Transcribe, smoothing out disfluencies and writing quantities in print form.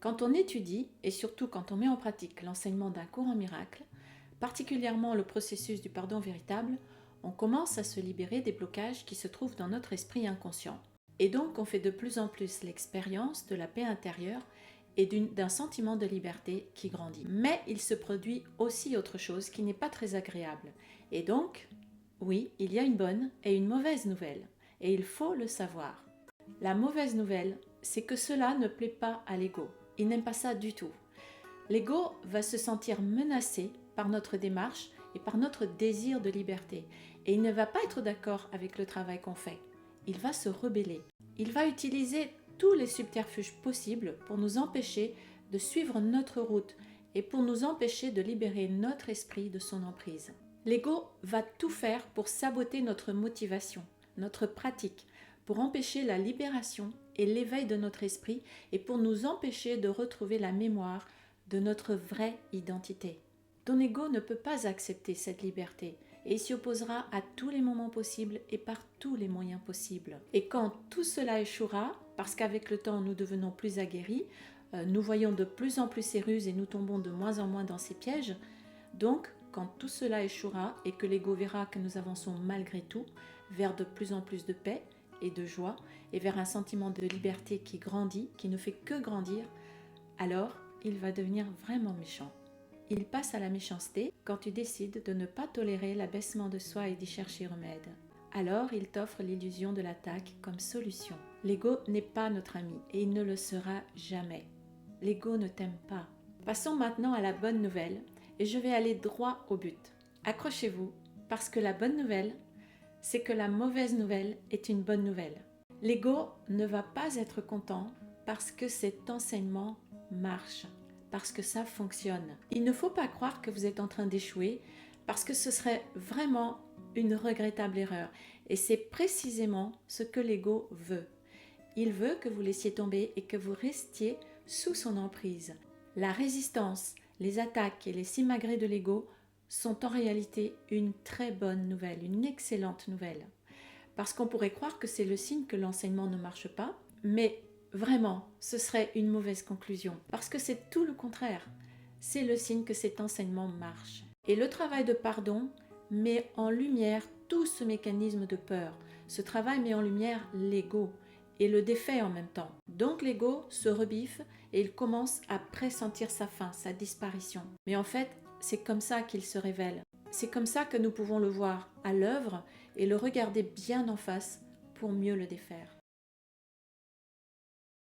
Quand on étudie, et surtout quand on met en pratique l'enseignement d'un courant miracle, particulièrement le processus du pardon véritable, on commence à se libérer des blocages qui se trouvent dans notre esprit inconscient. Et donc on fait de plus en plus l'expérience de la paix intérieure et d'un sentiment de liberté qui grandit. Mais il se produit aussi autre chose qui n'est pas très agréable. Et donc, oui, il y a une bonne et une mauvaise nouvelle. Et il faut le savoir. La mauvaise nouvelle, c'est que cela ne plaît pas à l'ego. Il n'aime pas ça du tout. L'ego va se sentir menacé par notre démarche et par notre désir de liberté. Et il ne va pas être d'accord avec le travail qu'on fait. Il va se rebeller. Il va utiliser tous les subterfuges possibles pour nous empêcher de suivre notre route et pour nous empêcher de libérer notre esprit de son emprise. L'ego va tout faire pour saboter notre motivation, notre pratique, pour empêcher la libération et l'éveil de notre esprit et pour nous empêcher de retrouver la mémoire de notre vraie identité. Ton ego ne peut pas accepter cette liberté et il s'y opposera à tous les moments possibles et par tous les moyens possibles. Et quand tout cela échouera, parce qu'avec le temps nous devenons plus aguerris, nous voyons de plus en plus ses ruses et nous tombons de moins en moins dans ses pièges, donc quand tout cela échouera et que l'ego verra que nous avançons malgré tout vers de plus en plus de paix et de joie et vers un sentiment de liberté qui grandit, qui ne fait que grandir, alors il va devenir vraiment méchant. Il passe à la méchanceté quand tu décides de ne pas tolérer l'abaissement de soi et d'y chercher remède. Alors il t'offre l'illusion de l'attaque comme solution. L'ego n'est pas notre ami et il ne le sera jamais. L'ego ne t'aime pas. Passons maintenant à la bonne nouvelle et je vais aller droit au but. Accrochez-vous parce que la bonne nouvelle, c'est que la mauvaise nouvelle est une bonne nouvelle. L'ego ne va pas être content parce que cet enseignement marche, parce que ça fonctionne. Il ne faut pas croire que vous êtes en train d'échouer parce que ce serait vraiment une regrettable erreur. Et c'est précisément ce que l'ego veut. Il veut que vous laissiez tomber et que vous restiez sous son emprise. La résistance, les attaques et les simagrées de l'ego sont en réalité une très bonne nouvelle, une excellente nouvelle. Parce qu'on pourrait croire que c'est le signe que l'enseignement ne marche pas, mais vraiment, ce serait une mauvaise conclusion. Parce que c'est tout le contraire. C'est le signe que cet enseignement marche. Et le travail de pardon met en lumière tout ce mécanisme de peur. Ce travail met en lumière l'ego et le défait en même temps. Donc l'ego se rebiffe et il commence à pressentir sa fin, sa disparition. Mais en fait, c'est comme ça qu'il se révèle. C'est comme ça que nous pouvons le voir à l'œuvre et le regarder bien en face pour mieux le défaire.